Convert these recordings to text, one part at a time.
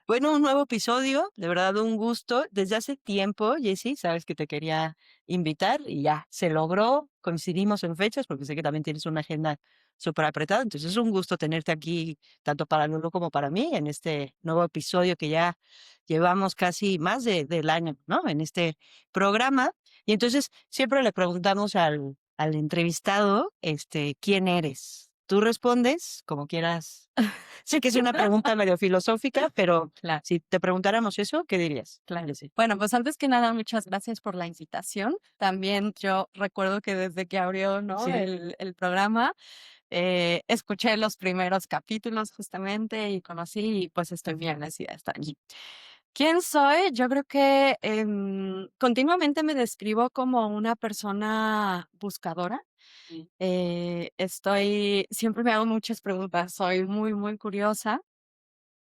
Bueno, un nuevo episodio, de verdad un gusto. Desde hace tiempo, Jessy, sabes que te quería invitar y ya se logró. Coincidimos en fechas porque sé que también tienes una agenda súper apretada. Entonces es un gusto tenerte aquí, tanto para Lulu como para mí, en este nuevo episodio que ya llevamos casi más del año, ¿no? En este programa. Y entonces siempre le preguntamos al entrevistado, ¿quién eres? Tú respondes como quieras. Sé que es una pregunta medio filosófica, pero Claro, si te preguntáramos eso, ¿qué dirías? claro. Sí. Bueno, pues antes que nada, muchas gracias por la invitación. También yo recuerdo que desde que abrió, ¿no? Sí. el programa, escuché los primeros capítulos justamente y conocí y pues estoy bien agradecida de estar aquí. ¿Quién soy? Yo creo que continuamente me describo como una persona buscadora. Siempre me hago muchas preguntas, soy muy, muy curiosa.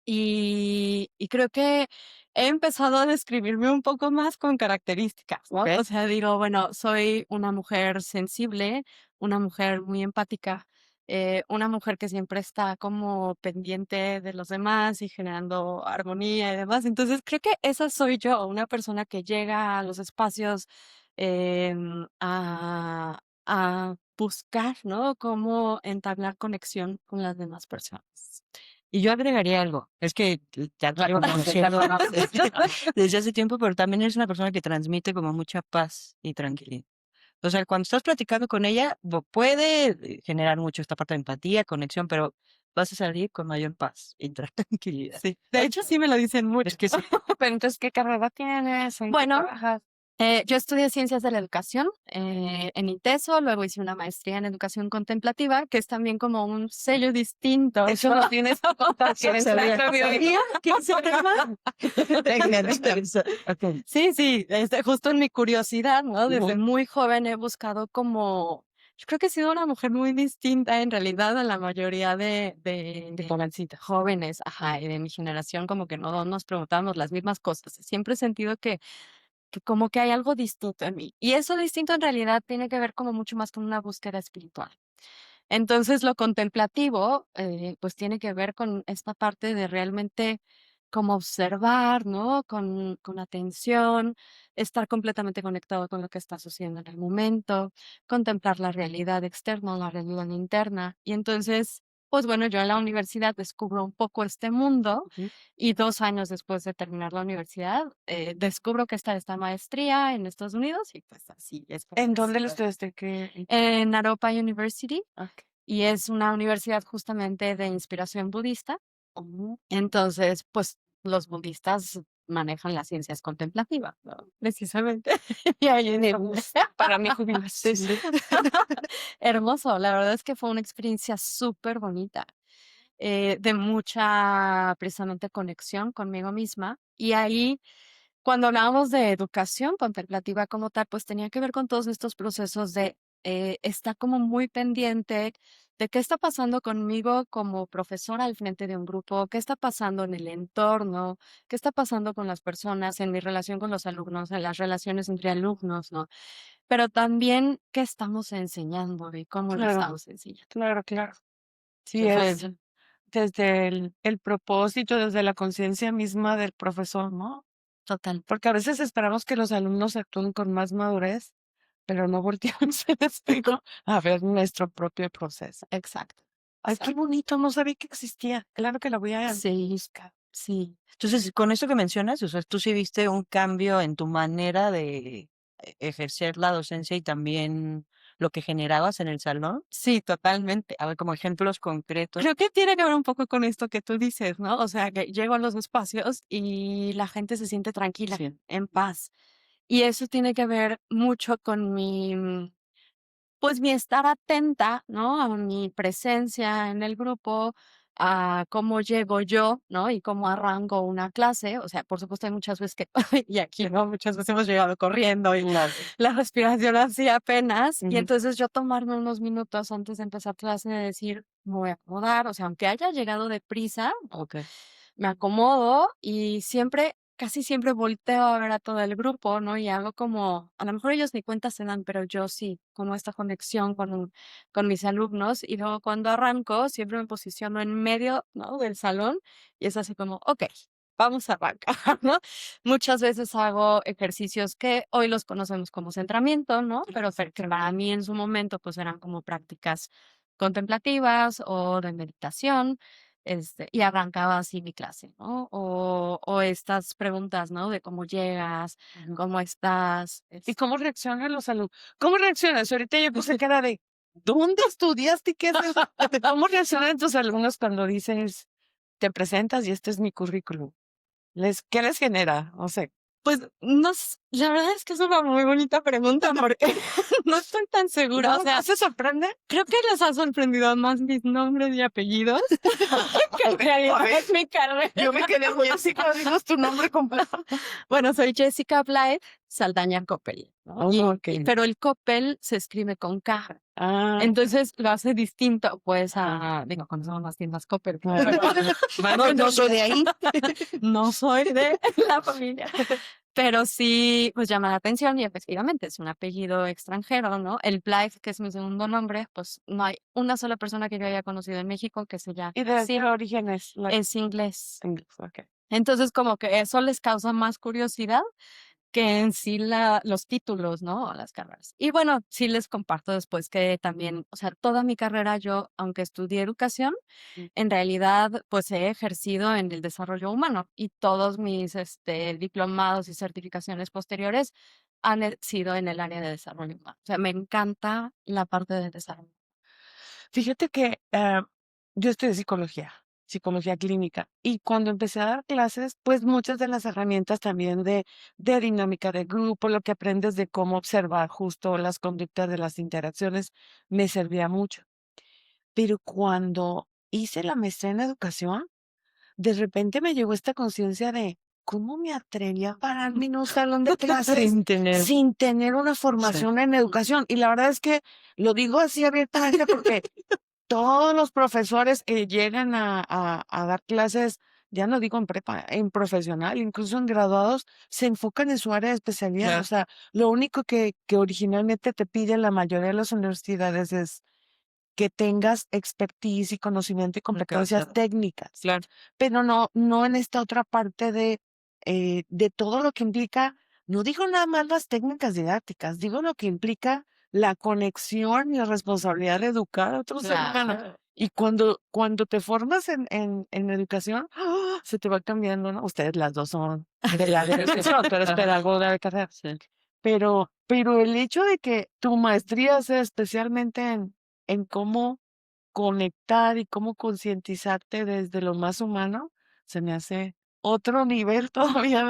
Y creo que he empezado a describirme un poco más con características, ¿no? ¿Ok? O sea, digo, bueno, soy una mujer sensible, una mujer muy empática, una mujer que siempre está como pendiente de los demás y generando armonía y demás. Entonces, creo que esa soy yo, una persona que llega a los espacios a buscar, ¿no? Cómo entablar conexión con las demás personas. Y yo agregaría algo, es que ya traigo conociendo desde hace tiempo, pero también eres una persona que transmite como mucha paz y tranquilidad. O sea, cuando estás platicando con ella, puede generar mucho esta parte de empatía, conexión, pero vas a salir con mayor paz y tranquilidad. Sí, de hecho, sí me lo dicen mucho. Es que sí. Pero entonces, ¿qué carrera tienes? ¿En qué bueno, trabajas? Yo estudié Ciencias de la Educación en ITESO, luego hice una maestría en Educación Contemplativa, que es también como un sello distinto. Eso lo tienes que contar, que eres Sabía. ¿Sabía que ese tema? Ok. Sí, sí, justo en mi curiosidad, ¿no? Desde Ujú. muy joven he buscado como, yo creo que he sido una mujer muy distinta en realidad a la mayoría de jovencitas, jóvenes, ajá, y de mi generación, como que no nos preguntábamos las mismas cosas. Siempre he sentido que como que hay algo distinto en mí. Y eso distinto en realidad tiene que ver como mucho más con una búsqueda espiritual. Entonces, lo contemplativo, pues tiene que ver con esta parte de realmente como observar, ¿no? Con atención, estar completamente conectado con lo que está sucediendo en el momento, contemplar la realidad externa, la realidad interna. Y entonces, pues bueno, yo en la universidad descubro un poco este mundo Ujú. y 2 años después de terminar la universidad, descubro que está esta maestría en Estados Unidos y pues así es como ¿En dónde lo decido. estudiaste? ¿Qué? En Naropa University Ok. y es una universidad justamente de inspiración budista. Oh, Entonces, pues los budistas manejan las ciencias contemplativas, ¿no? Precisamente. Y ahí me estamos. gusta. Para mi jubilación. Sí, sí. Hermoso, la verdad es que fue una experiencia súper bonita, de mucha, precisamente, conexión conmigo misma. Y ahí, cuando hablábamos de educación contemplativa como tal, pues tenía que ver con todos estos procesos de estar como muy pendiente de qué está pasando conmigo como profesora al frente de un grupo, qué está pasando en el entorno, qué está pasando con las personas, en mi relación con los alumnos, en las relaciones entre alumnos, ¿no? Pero también qué estamos enseñando y cómo lo Claro, estamos enseñando. claro, claro. Sí, Entonces, es desde el propósito, desde la conciencia misma del profesor, ¿no? total, Porque a veces esperamos que los alumnos actúen con más madurez, pero no volteamos el espejo a ver nuestro propio proceso. exacto, Ay, qué exacto. bonito, no sabía que existía. Claro que la voy a Sí, buscar. sí. Entonces, con eso que mencionas, o sea, tú sí viste un cambio en tu manera de ejercer la docencia y también lo que generabas en el salón. Sí, totalmente. A ver, como ejemplos concretos. Creo que tiene que ver un poco con esto que tú dices, ¿no? O sea, que llego a los espacios y la gente se siente tranquila, Sí. en paz. Y eso tiene que ver mucho con pues mi estar atenta, ¿no? A mi presencia en el grupo, a cómo llego yo, ¿no? Y cómo arranco una clase. O sea, por supuesto, hay muchas veces que, y aquí, ¿no? Muchas veces hemos llegado corriendo y Claro. la respiración así apenas. Y Ujú. entonces yo tomarme unos minutos antes de empezar clase de decir, me voy a acomodar. O sea, aunque haya llegado deprisa, Ok. me acomodo y siempre, casi siempre volteo a ver a todo el grupo, ¿no? Y hago como, a lo mejor ellos ni cuenta se dan, pero yo sí, como esta conexión con mis alumnos. Y luego cuando arranco, siempre me posiciono en medio, ¿no? Del salón y es así como, ok. vamos a arrancar, ¿no? Muchas veces hago ejercicios que hoy los conocemos como centramiento, ¿no? Pero que para mí en su momento, pues, eran como prácticas contemplativas o de meditación, y arrancaba así mi clase, ¿no? O estas preguntas, ¿no? De cómo llegas, Ujú. cómo estás, ¿Y cómo reaccionan los alumnos? ¿Cómo reaccionas? Ahorita yo puse cara de, ¿dónde estudiaste y qué es eso? ¿Cómo reaccionan tus alumnos cuando dices, te presentas y este es mi currículum? ¿Qué les genera? O sea, Pues, no s la verdad es que es una muy bonita pregunta, porque no estoy tan segura, o ¿no? sea, ¿No se sorprenden? creo que les ha sorprendido más mis nombres y apellidos que en realidad es mi carrera. Yo me quedé muy así cuando dices tu nombre completo. Bueno, soy Jessica Blythe Saldaña Coppel, ¿no? Oh, ok. Pero el Coppel se escribe con K. Ah, Entonces, lo hace distinto, pues, digo, conocemos las tiendas Coppel, pero no soy de ahí. no soy de la familia. Pero sí, pues llama la atención y efectivamente es un apellido extranjero, ¿no? El Blythe, que es mi segundo nombre, pues no hay una sola persona que yo haya conocido en México que se llame ¿Y de así. qué origen es? Es inglés. Inglés, ok. Entonces, como que eso les causa más curiosidad que en sí los títulos, ¿no? O las carreras. Y bueno, sí les comparto después que también, o sea, toda mi carrera yo, aunque estudié educación, Mm. en realidad, pues he ejercido en el desarrollo humano y todos mis diplomados y certificaciones posteriores han sido en el área de desarrollo humano. O sea, me encanta la parte de desarrollo. Fíjate que yo estudié psicología clínica, y cuando empecé a dar clases, pues muchas de las herramientas también de dinámica de grupo, lo que aprendes de cómo observar justo las conductas de las interacciones, me servía mucho. Pero cuando hice la maestría en educación, de repente me llegó esta conciencia de cómo me atreví a pararme en un salón de clases Sin tener. sin tener una formación en educación. Y la verdad es que lo digo así abiertamente porque todos los profesores que llegan a dar clases, ya no digo en prepa, en profesional, incluso en graduados, se enfocan en su área de especialidad. Claro. O sea, lo único que originalmente te piden la mayoría de las universidades es que tengas expertise y conocimiento y Lo que vas a competencias dar. técnicas, Claro. pero no en esta otra parte de todo lo que implica, no digo nada más las técnicas didácticas, digo lo que implica la conexión y la responsabilidad de educar a otro ser humano. Claro. Y cuando te formas en educación, ¡ah!, se te va cambiando, ¿no? Ustedes las dos son de la educación, tú eres Ajá. pedagoga de carrera. Sí. Pero el hecho de que tu maestría sea especialmente en cómo conectar y cómo concientizarte desde lo más humano, se me hace otro nivel todavía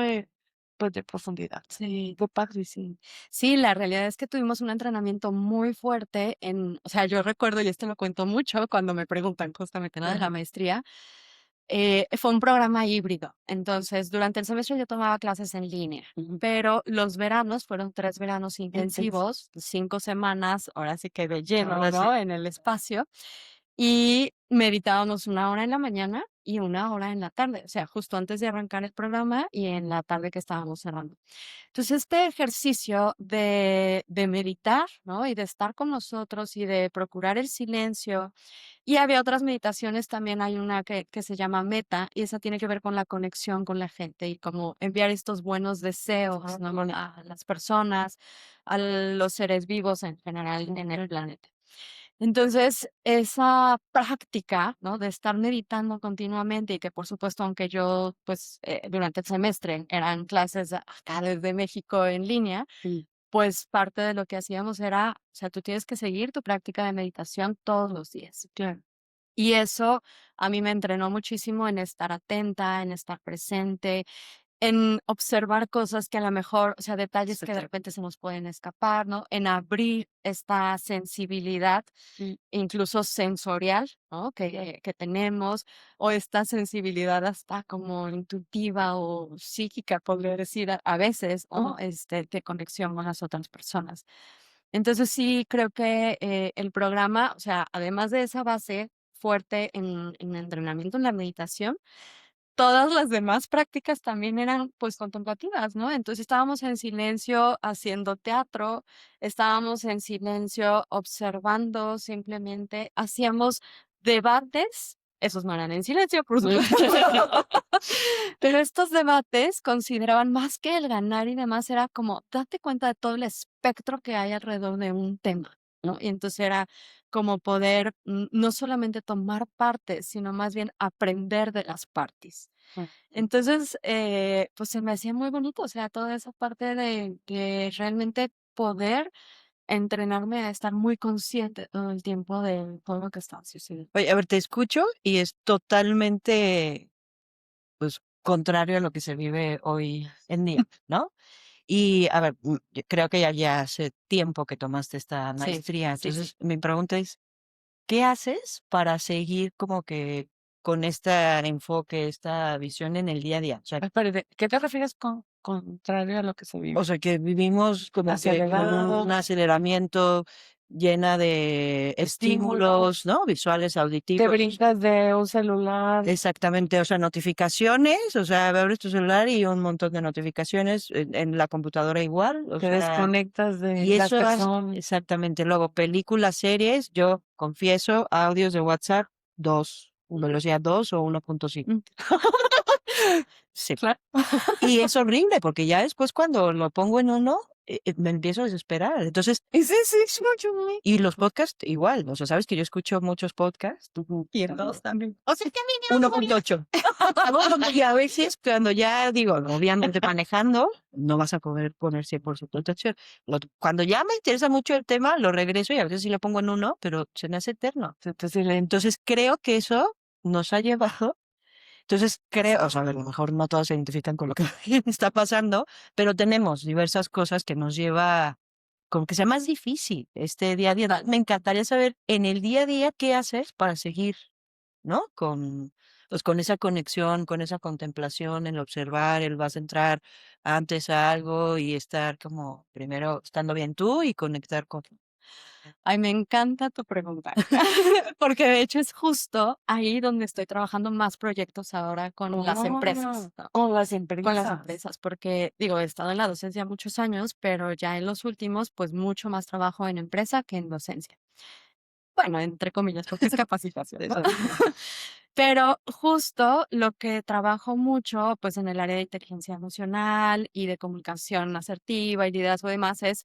pues, de profundidad. Sí. Qué padre, sí. Sí, la realidad es que tuvimos un entrenamiento muy fuerte o sea, yo recuerdo, y esto lo cuento mucho cuando me preguntan justamente, ¿no? De la maestría, fue un programa híbrido. Entonces, durante el semestre yo tomaba clases en línea, Ujú. pero los veranos fueron 3 veranos intensivos, 5 semanas, ahora sí que de lleno, Ahora sí. ¿no? En el espacio. Y meditábamos 1 hora en la mañana y 1 hora en la tarde, o sea, justo antes de arrancar el programa y en la tarde que estábamos cerrando. Entonces, este ejercicio de meditar, ¿no? Y de estar con nosotros y de procurar el silencio. Y había otras meditaciones, también hay una que se llama Meta, y esa tiene que ver con la conexión con la gente y como enviar estos buenos deseos, ¿no? A las personas, a los seres vivos en general en el planeta. Entonces, esa práctica, ¿no? De estar meditando continuamente y que, por supuesto, aunque yo, pues, durante el semestre eran clases acá desde México en línea, Sí, pues parte de lo que hacíamos era, o sea, tú tienes que seguir tu práctica de meditación todos los días. claro. Y eso a mí me entrenó muchísimo en estar atenta, en estar presente, en observar cosas que a lo mejor, o sea, detalles Sí, que de claro. repente se nos pueden escapar, ¿no? En abrir esta sensibilidad, Sí. incluso sensorial, ¿no? Que tenemos, o esta sensibilidad hasta como intuitiva o psíquica, podría decir a veces, ¿no? De conexión con las otras personas. Entonces sí, creo que el programa, o sea, además de esa base fuerte en entrenamiento en la meditación, todas las demás prácticas también eran, pues, contemplativas, ¿no? Entonces, estábamos en silencio haciendo teatro, estábamos en silencio observando, simplemente hacíamos debates Esos no eran en silencio, por supuesto. Pero estos debates consideraban más que el ganar y demás, era como date cuenta de todo el espectro que hay alrededor de un tema, ¿no? Y entonces era como poder no solamente tomar parte, sino más bien aprender de las partes. Entonces, pues se me hacía muy bonito, o sea, toda esa parte de realmente poder entrenarme a estar muy consciente todo el tiempo de todo lo que estaba sucediendo. Oye, a ver, te escucho y es totalmente, pues, contrario a lo que se vive hoy en día, ¿no? Y, a ver, yo creo que ya hace tiempo que tomaste esta Sí, maestría. sí, sí. Entonces, mi pregunta es, ¿qué haces para seguir como que con este enfoque, esta visión en el día a día? Espérate, ¿qué te refieres con contrario a lo que se O vive? sea, que vivimos como que con Acelerado, un aceleramiento llena de estímulo, estímulos, ¿no? Visuales, te auditivos. brincas de un celular, Exactamente, o sea, notificaciones, o sea, abres tu celular y un montón de notificaciones en la computadora igual, o te sea, desconectas de y las eso es personas. exactamente. Luego, películas, series, yo confieso, audios de WhatsApp, 2, velocidad 2 o 1.5. Mm, Sí. claro. Y es horrible porque ya después cuando lo pongo en uno, me empiezo a desesperar. Entonces, Ese es mucho, güey. y los podcasts igual, o sea, sabes que yo escucho muchos podcasts. Y en dos también. O sea, que a mí 1.8. Y a veces cuando ya digo, obviamente manejando, no vas a poder poner 100% atención. Cuando ya me interesa mucho el tema, lo regreso y a veces sí lo pongo en uno, pero se me hace eterno. Entonces creo que eso nos ha llevado. Entonces creo, o sea, a lo mejor no todos se identifican con lo que está pasando, pero tenemos diversas cosas que nos lleva como que sea más difícil este día a día. Me encantaría saber en el día a día qué haces para seguir, ¿no? Pues con esa conexión, con esa contemplación, el observar, el vas a entrar antes a algo y estar como primero estando bien tú y conectar con. Ay, me encanta tu pregunta, porque de hecho es justo ahí donde estoy trabajando más proyectos ahora con las empresas, ¿no? Con las Con las empresas. empresas, porque digo, he estado en la docencia muchos años, pero ya en los últimos, pues mucho más trabajo en empresa que en docencia. Bueno, entre comillas, porque es capacitación, ¿no? Eso. Pero justo lo que trabajo mucho, pues en el área de inteligencia emocional y de comunicación asertiva y liderazgo y demás es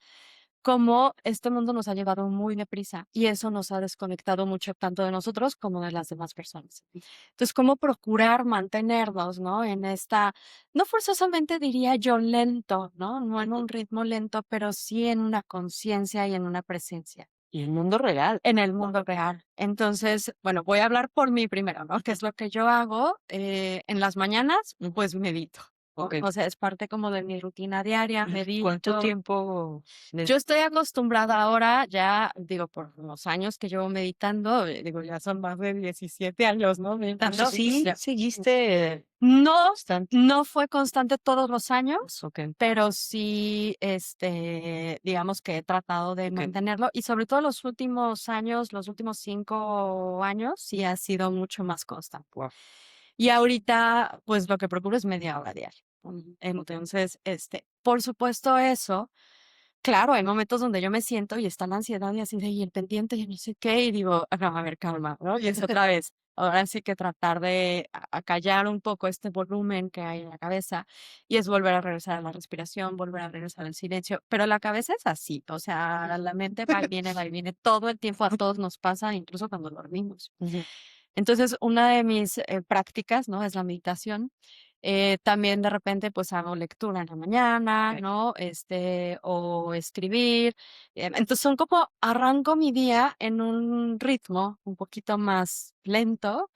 cómo este mundo nos ha llevado muy deprisa y eso nos ha desconectado mucho tanto de nosotros como de las demás personas. Entonces, cómo procurar mantenernos, ¿no? En esta, no forzosamente diría yo lento, ¿no? No en un ritmo lento, pero sí en una conciencia y en una presencia Y el mundo real. en el mundo real. Entonces, bueno, voy a hablar por mí primero, ¿no? ¿Qué es lo que yo hago? En las mañanas, pues medito, ¿no? Ok. O sea, es parte como de mi rutina diaria, ¿Cuánto medito. tiempo? Yo estoy acostumbrada ahora, ya digo, por los años que llevo meditando, digo, ya son más de 17 años, ¿no? Meditando. Sí, Ya. seguiste No, bastante. no fue constante todos los años, Ok. pero sí, digamos que he tratado de Ok. mantenerlo y sobre todo los últimos años, los últimos 5 años, sí ha sido mucho más constante. Wow. Y ahorita, pues lo que procuro es media hora diaria. Entonces, por supuesto eso, claro, hay momentos donde yo me siento y está la ansiedad y así de, y el pendiente y no sé qué, y digo, "Ah, no, a ver, calma, ¿no? Y es otra vez. Ahora sí que tratar de acallar un poco este volumen que hay en la cabeza y es volver a regresar a la respiración, volver a regresar al silencio. Pero la cabeza es así, o sea, la mente va y viene todo el tiempo, a todos nos pasa, incluso cuando dormimos. Ujú. Entonces, una de mis prácticas, ¿no? Es la meditación. También de repente, pues hago lectura en la mañana, Ok. ¿no? O escribir. Entonces, son como arranco mi día en un ritmo un poquito más lento.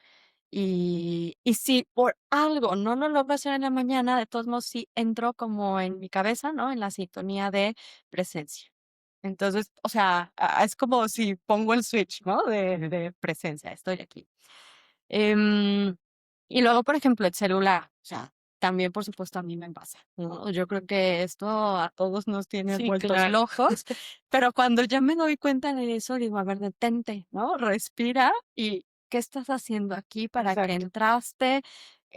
Y si por algo no lo logro hacer en la mañana, de todos modos sí entro como en mi cabeza, ¿no? En la sintonía de presencia. Entonces, o sea, es como si pongo el switch, ¿no? De presencia, estoy aquí. Em, y luego, por ejemplo, el celular, o sea, también, por supuesto, a mí me pasa, ¿no? Yo creo que esto a todos nos tiene Sí, vueltos claro. locos, pero cuando ya me doy cuenta de eso, digo, a ver, detente, ¿no? Respira y ¿qué estás haciendo aquí? ¿Para qué Exacto. entraste?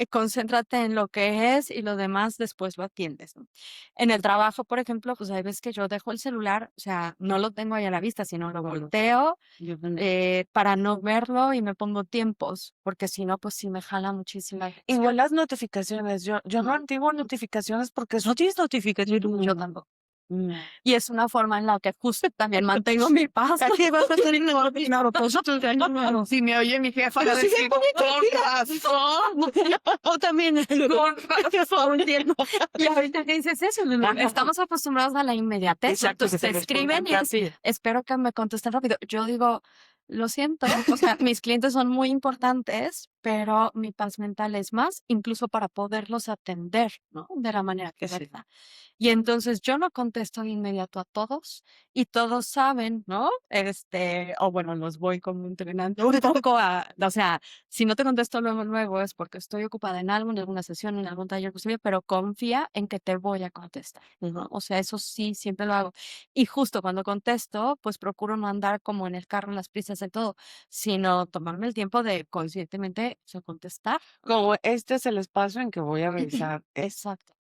concéntrate en lo que es y lo demás después lo atiendes, ¿no? En el trabajo, por ejemplo, pues hay veces que yo dejo el celular, o sea, no lo tengo ahí a la vista, sino lo volteo para no verlo y me pongo tiempos, porque si no, pues sí me jala muchísima atención. Igual las notificaciones, yo no activo notificaciones porque ¿No tienes notificación? Yo tampoco. no. Y es una forma en la que justo también mantengo mi paz. ¿A qué vas a tener claro, nosotros ya no. Si me oye mi jefa, Pero va a sí decir, me pone "Con razón". O también Con razón. Entiendo. Y ahorita que dices eso, estamos acostumbrados a la inmediatez. Exacto, Entonces que te se escriben y respondan es, rápido. espero que me contesten rápido. Yo digo, lo siento, o sea, mis clientes son muy importantes, pero mi paz mental es más, incluso para poderlos atender, ¿no? De la manera Que sí. correcta. Y entonces yo no contesto de inmediato a todos y todos saben, ¿no? O bueno, los voy como entrenando un poco o sea, si no te contesto luego, luego es porque estoy ocupada en algo, en alguna sesión, en algún taller, posible, pero confía en que te voy a contestar, ¿no? O sea, eso sí, siempre lo hago. Y justo cuando contesto, pues procuro no andar como en el carro, en las prisas de todo, sino tomarme el tiempo de conscientemente, o sea, contestar. Como este es el espacio en que voy a revisar esto. Exacto.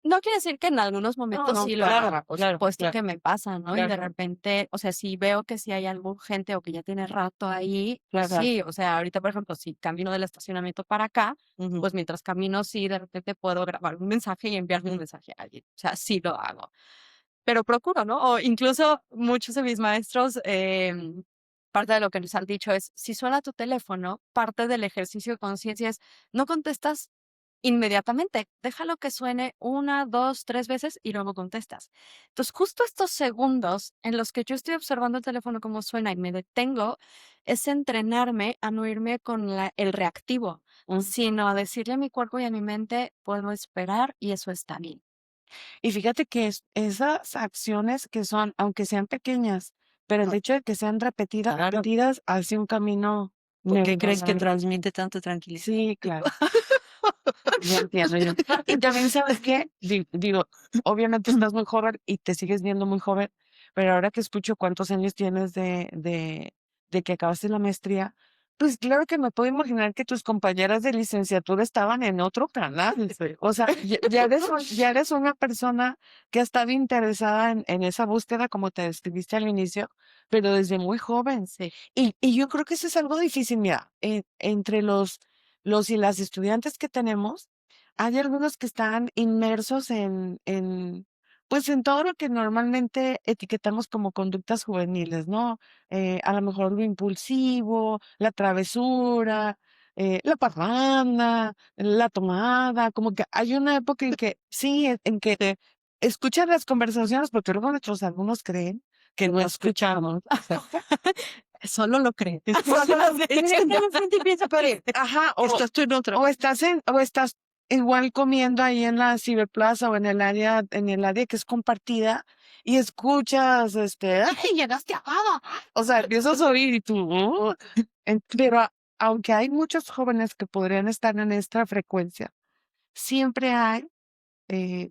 No quiere decir que en algunos momentos no, sí lo claro, haga, por claro, supuesto claro. que me pasa, ¿no? Y de Claro. repente, o sea, si veo que si hay algo gente o que ya tiene rato ahí, pues Claro. sí, o sea, ahorita, por ejemplo, si camino del estacionamiento para acá, Ujú. pues mientras camino, sí, de repente puedo grabar un mensaje y enviarle un mensaje a alguien. O sea, sí lo hago. Pero procuro, ¿no? O incluso muchos de mis maestros, parte de lo que nos han dicho es, si suena tu teléfono, parte del ejercicio de conciencia es, no contestas inmediatamente, déjalo que suene 1, 2, 3 veces y luego contestas. Entonces, justo estos segundos en los que yo estoy observando el teléfono cómo suena y me detengo, es entrenarme a no irme con el reactivo, sino a decirle a mi cuerpo y a mi mente, puedo esperar y eso está bien. Y fíjate que esas acciones que son, aunque sean pequeñas, pero el hecho de que sean repetidas, Claro. repetidas hacia un camino ¿Por qué crees que neuronal. transmite tanto tranquilidad? Sí, claro. Ya entiendo yo. Y también, ¿sabes qué? Digo, obviamente estás muy joven y te sigues viendo muy joven, pero ahora que escucho cuántos años tienes de que acabaste la maestría, pues claro que me puedo imaginar que tus compañeras de licenciatura estaban en otro canal. O sea, ya eres una persona que ha estado interesada en esa búsqueda, como te describiste al inicio, pero desde muy joven. Sí. Y yo creo que eso es algo difícil, mira, entre los y las estudiantes que tenemos, hay algunos que están inmersos pues en todo lo que normalmente etiquetamos como conductas juveniles, ¿no? A lo mejor lo impulsivo, la travesura, la parranda, la tomada, como que hay una época en que sí, en que escuchan las conversaciones, porque luego nuestros alumnos creen que no escuchamos. Solo lo crees. Ajá, Estás tú en otra. o estás igual comiendo ahí en la ciberplaza o en el área que es compartida y escuchas, ¡ay, llegaste abajo! O sea, empiezas a oír y tú, "Oh". Pero aunque hay muchos jóvenes que podrían estar en esta frecuencia, siempre hay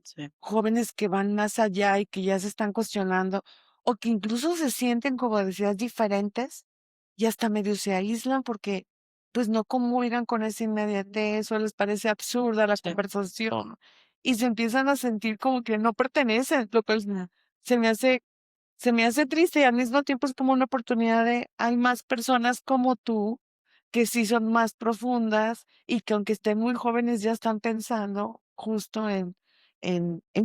Sí. jóvenes que van más allá y que ya se están cuestionando o que incluso se sienten, como decías, diferentes y hasta medio se aíslan porque pues no comulgan con esa inmediatez o les parece absurda la Sí. conversación y se empiezan a sentir como que no pertenecen, lo cual se me hace, se me hace triste y al mismo tiempo es como una oportunidad de, hay más personas como tú que sí son más profundas y que aunque estén muy jóvenes ya están pensando justo en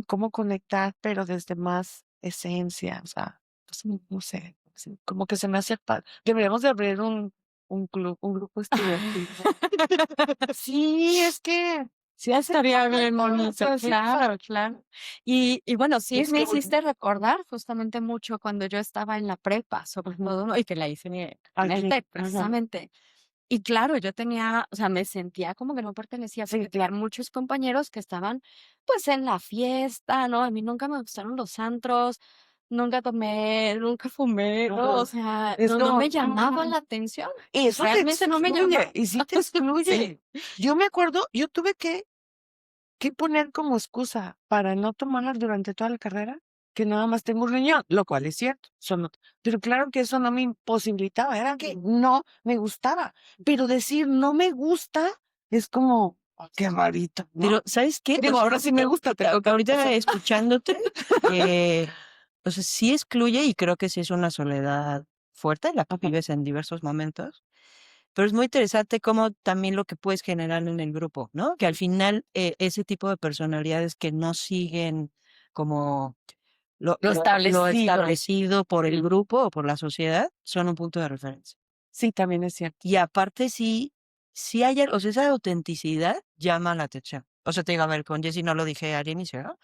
cómo conectar, pero desde más esencia, o sea, pues, no sé, sí, como que se me hace padre. Deberíamos de abrir un club, un grupo estudiantil. Sí, es que Sí, estaría bien bonito, sí, claro, claro. Y bueno, sí es me que hiciste recordar justamente mucho cuando yo estaba en la prepa, sobre Ujú. todo, ¿no? Y que la hice en el Aquí, TEC, ajá. precisamente. Y claro, yo tenía, o sea, me sentía como que no pertenecía, Sí, porque tenía muchos compañeros que estaban, pues, en la fiesta, ¿no? A mí nunca me gustaron los antros, nunca tomé, nunca fumé, ¿no? O sea, es no como, me llamaba la atención. y eso te Realmente no me excluye, llamaba. y sí te excluye. Yo me acuerdo, yo tuve que poner como excusa para no tomarlas durante toda la carrera, que nada más tengo un riñón, lo cual es cierto. Pero claro que eso no me imposibilitaba, era que no me gustaba. Pero decir no me gusta es como, Oh, qué rarito, ¿no? Pero, ¿sabes qué? Digo, ahora sí me gusta, pero Ahorita escuchándote, o sea, sí excluye y creo que sí es una soledad fuerte la que Ajá. vives en diversos momentos, pero es muy interesante cómo también lo que puedes generar en el grupo, ¿no? Que al final ese tipo de personalidades que no siguen como Lo lo establecido. establecido por el grupo o por la sociedad son un punto de referencia. Sí, también es cierto. Y aparte sí hay o sea, esa autenticidad llama la atención. O sea, te digo, a ver, con Jessie no lo dije al inicio, ¿no?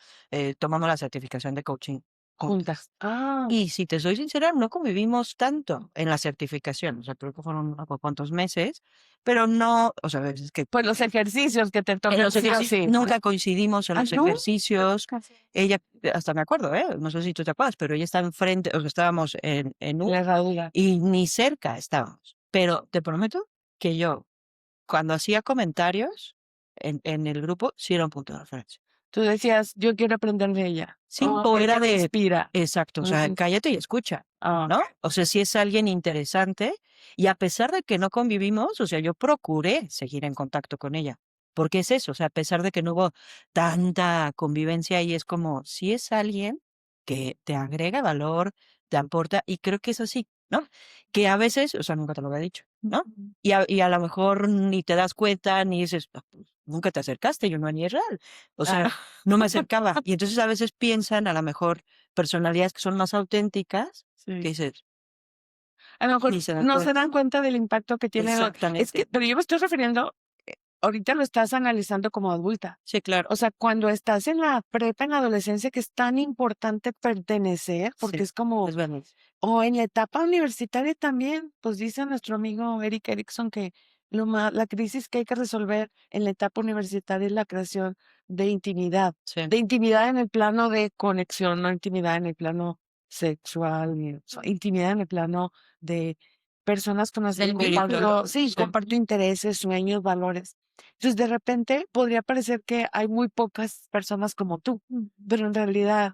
Tomamos la certificación de coaching juntas. Juntas. Ah, Y si te soy sincera, no convivimos tanto en la certificación. O sea, creo que fueron unos cuantos meses, pero no, o sea, es que pues los ejercicios que te en tocan los sí o ejercicios sí. nunca coincidimos en Ah, los ¿no? ejercicios. Casi. Ella, hasta me acuerdo, ¿eh? No sé si tú te acuerdas, pero ella está enfrente, o sea, estábamos en un La herradura. y ni cerca estábamos. Pero te prometo que yo, cuando hacía comentarios en el grupo, sí era un punto de referencia. Tú decías, yo quiero aprender de ella. Sí, Oh, o ella era me de, inspira. exacto, o sea, cállate y escucha, Ah, ¿no? O sea, si es alguien interesante y a pesar de que no convivimos, o sea, yo procuré seguir en contacto con ella. Porque es eso, o sea, a pesar de que no hubo tanta convivencia y es como, si es alguien que te agrega valor, te aporta, y creo que es así, ¿no? Que a veces, o sea, nunca te lo había dicho, ¿no? Y a lo mejor ni te das cuenta, ni dices, "Ah, pues, nunca te acercaste, yo no ni es real. O sea, ah, no me acercaba. Y entonces a veces piensan a lo mejor personalidades que son más auténticas, que sí. dices, A lo mejor ni se dan no se cuenta. dan cuenta del impacto que tiene. Es que, Exactamente. pero yo me estoy refiriendo, ahorita lo estás analizando como adulta. Sí, claro. O sea, cuando estás en la prepa, en la adolescencia, que es tan importante pertenecer, porque Sí, es como, es verdad. o en la etapa universitaria también, pues dice nuestro amigo Eric Erickson que la crisis que hay que resolver en la etapa universitaria es la creación Sí. de intimidad en el plano de conexión, no intimidad en el plano sexual, intimidad en el plano de personas con las que Del vínculo. comparto, sí, Sí. comparto intereses, sueños, valores. Entonces, de repente podría parecer que hay muy pocas personas como tú, pero en realidad,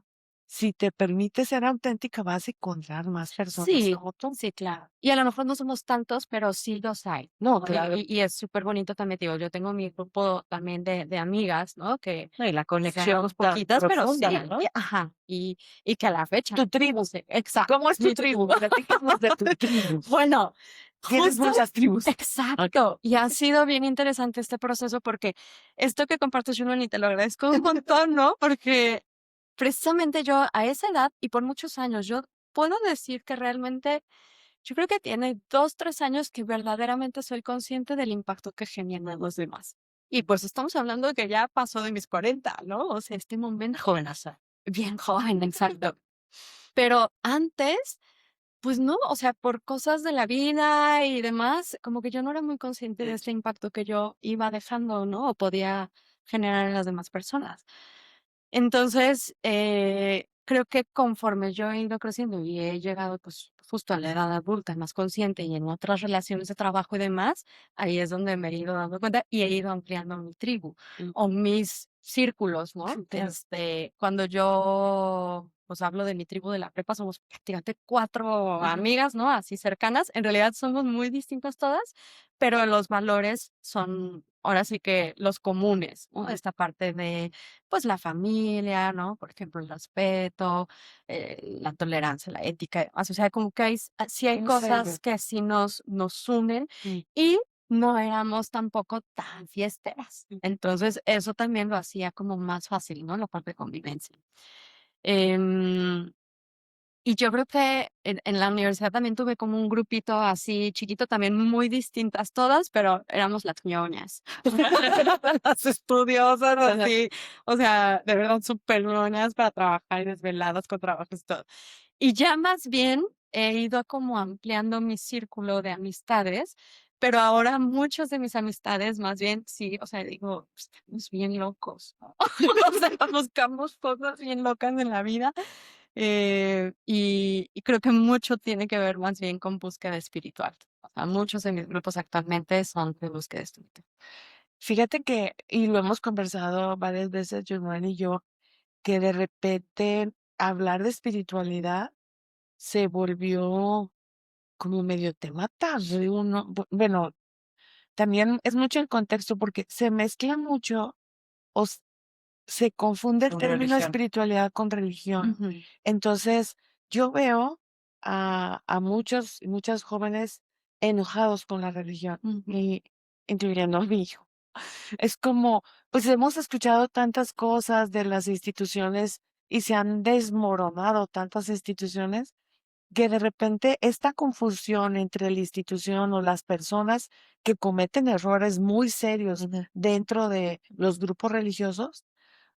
si te permite ser auténtica, vas a encontrar más personas Sí, como tú. sí, claro. Y a lo mejor no somos tantos, pero sí los hay. No, ¿No? claro. Y es súper bonito también, digo, yo tengo mi grupo también de amigas, ¿no? Que No, y la conexión somos tan poquitas, pero sí, profunda, ¿no? ajá. Y que a la fecha. Tu tribu. Sí, exacto. ¿Cómo es tu Mi tribu? Platícanos de tu tribu. Bueno, Tienes justo, muchas tribus. Ok. exacto. Y ha sido bien interesante este proceso porque esto que compartes, Juno, y te lo agradezco un montón, ¿no? Porque precisamente yo a esa edad y por muchos años, yo puedo decir que realmente, yo creo que tiene 2, 3 años que verdaderamente soy consciente del impacto que generan los demás. Y pues estamos hablando de que ya pasó de mis 40, ¿no? O sea, este momento Jovenaza. bien joven, exacto. Pero antes, pues no, o sea, por cosas de la vida y demás, como que yo no era muy consciente de este impacto que yo iba dejando, ¿no? O podía generar en las demás personas. Entonces, creo que conforme yo he ido creciendo y he llegado, pues, justo a la edad adulta, más consciente y en otras relaciones de trabajo y demás, ahí es donde me he ido dando cuenta y he ido ampliando mi tribu o mis círculos, ¿no? Claro. Cuando yo, pues, hablo de mi tribu de la prepa, somos prácticamente 4 amigas, ¿no? Así cercanas. En realidad somos muy distintas todas, pero los valores son ahora sí que los comunes, ¿no? Esta parte de pues la familia, ¿no? Por ejemplo, el respeto, la tolerancia, la ética y demás. O sea, como que sí hay En serio. cosas que sí nos unen Mm. y no éramos tampoco tan fiesteras. Entonces, eso también lo hacía como más fácil, ¿no? La parte de convivencia. Em, y yo creo que en la universidad también tuve como un grupito así chiquito, también muy distintas todas, pero éramos las ñoñas. Las estudiosas, así, o sea, de verdad súper ñoñas para trabajar y desveladas con trabajos y todo. Y ya más bien he ido como ampliando mi círculo de amistades, pero ahora muchos de mis amistades más bien sí, o sea, digo, estamos bien locos, ¿no? O sea, buscamos cosas bien locas en la vida. Y creo que mucho tiene que ver más bien con búsqueda espiritual. O sea, muchos de mis grupos actualmente son de búsqueda espiritual. Fíjate que, y lo hemos conversado varias veces, Joan y yo, que de repente hablar de espiritualidad se volvió como medio tema tabú, ¿no? Bueno, también es mucho el contexto porque se mezcla mucho o se confunde el Con término religión. espiritualidad con religión. Ujú. Entonces, yo veo a muchos y muchas jóvenes enojados con la religión, Ujú. y incluyendo a mi hijo. Es como, pues hemos escuchado tantas cosas de las instituciones y se han desmoronado tantas instituciones que de repente esta confusión entre la institución o las personas que cometen errores muy serios Ujú. dentro de los grupos religiosos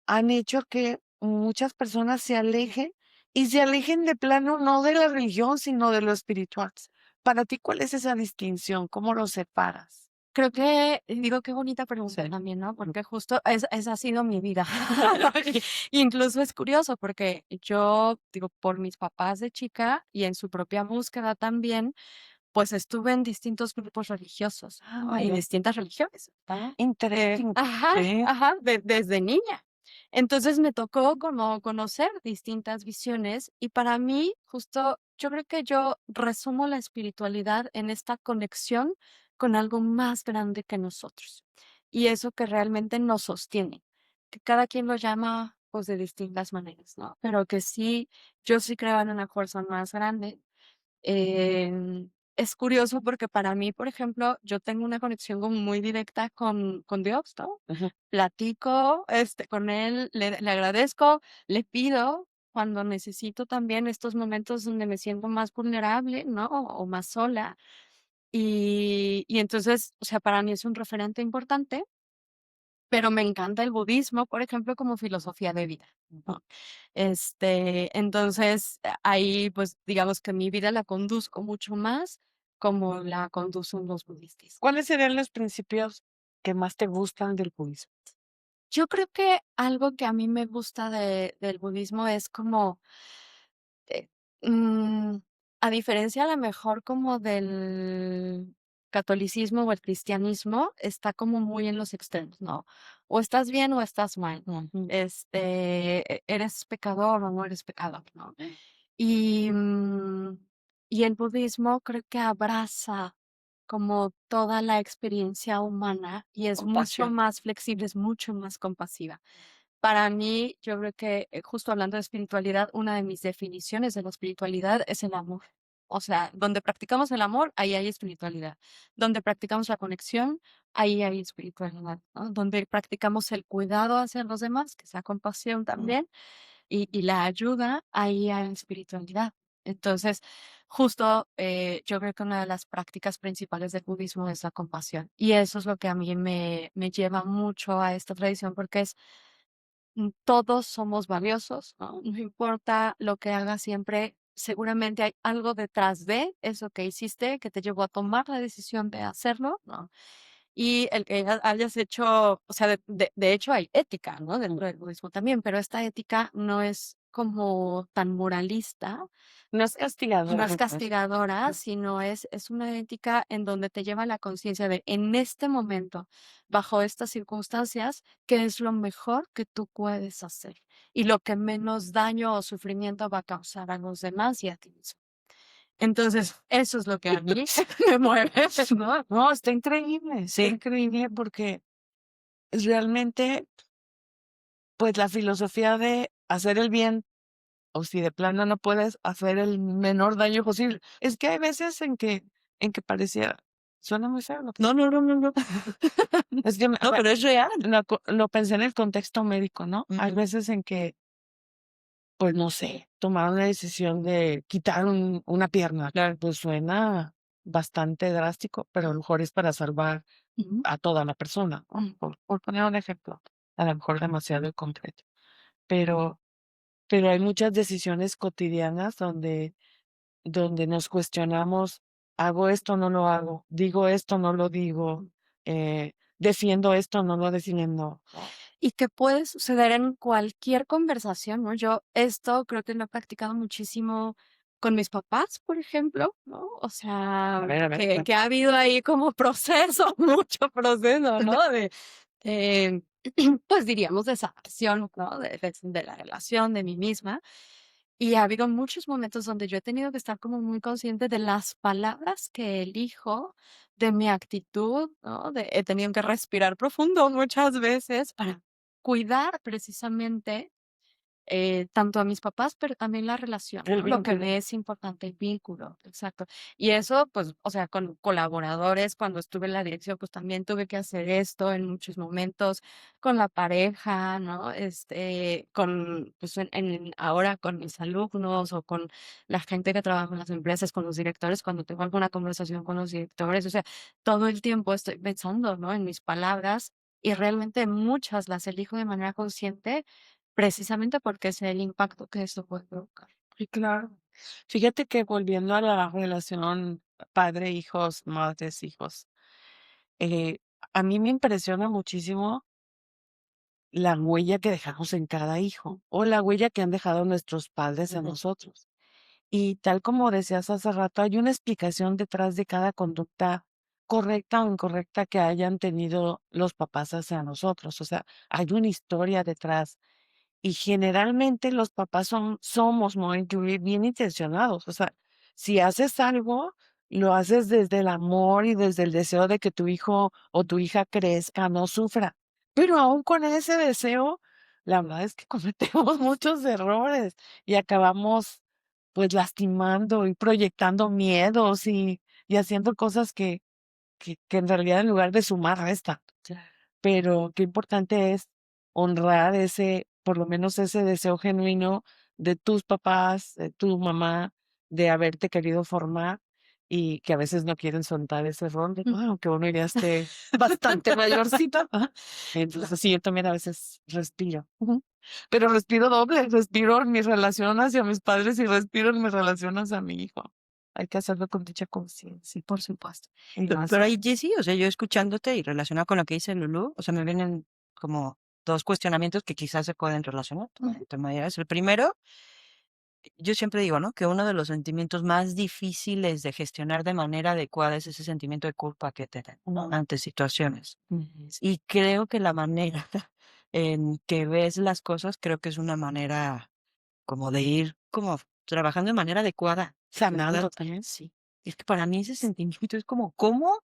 han hecho que muchas personas se alejen y se alejen de plano no de la religión, sino de lo espiritual. Para ti, ¿cuál es esa distinción? ¿Cómo lo separas? Creo que, digo, qué bonita pregunta Sí. también, ¿no? Porque justo esa ha sido mi vida. Incluso es curioso porque yo, digo, por mis papás de chica y en su propia búsqueda también, pues estuve en distintos grupos religiosos, ¿no? Y ya. distintas religiones. Interesante. Ajá, Sí. ajá, desde niña. Entonces me tocó como conocer distintas visiones y para mí, justo, yo creo que yo resumo la espiritualidad en esta conexión con algo más grande que nosotros y eso que realmente nos sostiene, que cada quien lo llama pues de distintas maneras, ¿no? Pero que sí, yo sí creo en una fuerza más grande. Es curioso porque para mí, por ejemplo, yo tengo una conexión como muy directa con Dios, ¿no? Ujú. Platico, con él, le agradezco, le pido cuando necesito también estos momentos donde me siento más vulnerable, ¿no? O más sola. Y entonces, o sea, para mí es un referente importante, pero me encanta el budismo, por ejemplo, como filosofía de vida, ¿no? Entonces, ahí, pues, digamos que mi vida la conduzco mucho más como la conducen los budistas. ¿Cuáles serían los principios que más te gustan del budismo? Yo creo que algo que a mí me gusta del budismo es como, eh, mm, a diferencia a lo mejor como del catolicismo o el cristianismo, está como muy en los extremos, ¿no? O estás bien o estás mal. Ujú. Eres pecador o no eres pecador, ¿no? Y, y el budismo creo que abraza como toda la experiencia humana y es mucho Compasión. más flexible, es mucho más compasiva. Para mí, yo creo que justo hablando de espiritualidad, una de mis definiciones de la espiritualidad es el amor. O sea, donde practicamos el amor, ahí hay espiritualidad. Donde practicamos la conexión, ahí hay espiritualidad, ¿no? Donde practicamos el cuidado hacia los demás, que sea compasión también, y la ayuda, ahí hay espiritualidad. Entonces, justo yo creo que una de las prácticas principales del budismo es la compasión. Y eso es lo que a mí me lleva mucho a esta tradición, porque es todos somos valiosos, ¿no? No importa lo que hagas siempre, seguramente hay algo detrás de eso que hiciste que te llevó a tomar la decisión de hacerlo, ¿no? Y el que hayas hecho, o sea, de hecho hay ética, ¿no? Dentro del budismo también, pero esta ética no es como tan moralista, No es no castigador. es castigadora, sino es una ética en donde te lleva a la conciencia de, en este momento, bajo estas circunstancias, qué es lo mejor que tú puedes hacer y lo que menos daño o sufrimiento va a causar a los demás y a ti mismo. Entonces, eso es lo que a mí me mueve, ¿no? No, está Sí. increíble porque realmente, pues la filosofía de hacer el bien, o si de plano no puedes hacer el menor daño posible. Es que hay veces en que pareciera, suena muy feo lo que No, no, no, no, no. es que No, pero es real. lo pensé en el contexto médico, ¿no? Hay Ujú. veces en que, pues no sé, tomar una decisión de quitar una pierna, Claro. pues suena bastante drástico, pero a lo mejor es para salvar Ujú, a toda la persona, ¿no? Por poner un ejemplo, a lo mejor demasiado concreto. Pero, pero hay muchas decisiones cotidianas donde nos cuestionamos, hago esto, no lo hago, digo esto, no lo digo, defiendo esto, no lo defiendo. y que puede suceder en cualquier conversación, ¿no? Yo esto creo que lo he practicado muchísimo con mis papás, por ejemplo, ¿no? O sea, A ver, que ha habido ahí como proceso, mucho proceso, ¿no? Eh, pues diríamos de sanación, ¿no? De la relación, de mí misma. Y ha habido muchos momentos donde yo he tenido que estar como muy consciente de las palabras que elijo, de mi actitud, ¿no? He tenido que respirar profundo muchas veces para cuidar precisamente tanto a mis papás, pero también la relación, El ¿no? Lo que vínculo. me es importante, el vínculo, exacto. Y eso, pues, o sea, con colaboradores, cuando estuve en la dirección, pues también tuve que hacer esto en muchos momentos, con la pareja, ¿no? Con, pues, ahora con mis alumnos o con la gente que trabaja en las empresas, con los directores, cuando tengo alguna conversación con los directores, o sea, todo el tiempo estoy pensando, ¿no? En mis palabras y realmente muchas las elijo de manera consciente precisamente porque sé el impacto que eso puede provocar. Sí, claro. Fíjate que volviendo a la relación padre-hijos, madres-hijos, eh, a mí me impresiona muchísimo la huella que dejamos en cada hijo o la huella que han dejado nuestros padres en nosotros. Y tal como decías hace rato, hay una explicación detrás de cada conducta correcta o incorrecta que hayan tenido los papás hacia nosotros. O sea, hay una historia detrás. Y generalmente los papás somos muy bien intencionados. O sea, si haces algo, lo haces desde el amor y desde el deseo de que tu hijo o tu hija crezca, no sufra. Pero aún con ese deseo, la verdad es que cometemos muchos errores y acabamos pues lastimando y proyectando miedos y haciendo cosas que en realidad en lugar de sumar restan. Pero qué importante es honrar ese, por lo menos ese deseo genuino de tus papás, de tu mamá, de haberte querido formar y que a veces no quieren soltar ese rol, de, Ujú. aunque uno ya esté bastante mayorcito. Entonces sí, yo también a veces respiro. Ujú. Pero respiro doble, respiro en mi relación hacia mis padres y respiro en mi relación hacia mi hijo. Hay que hacerlo con dicha conciencia. Por supuesto. Y más. Pero ahí, Jessie, o sea, yo escuchándote y relacionado con lo que dice Lulú, o sea, me vienen como dos cuestionamientos que quizás se pueden relacionar. Ujú. De maneras. El primero, yo siempre digo, ¿no? Que uno de los sentimientos más difíciles de gestionar de manera adecuada es ese sentimiento de culpa que te da, ¿no? Ante situaciones. Y creo que la manera en que ves las cosas, creo que es una manera como de ir como trabajando de manera adecuada. Sanando también. Sí. Es que para mí ese sentimiento es como, ¿cómo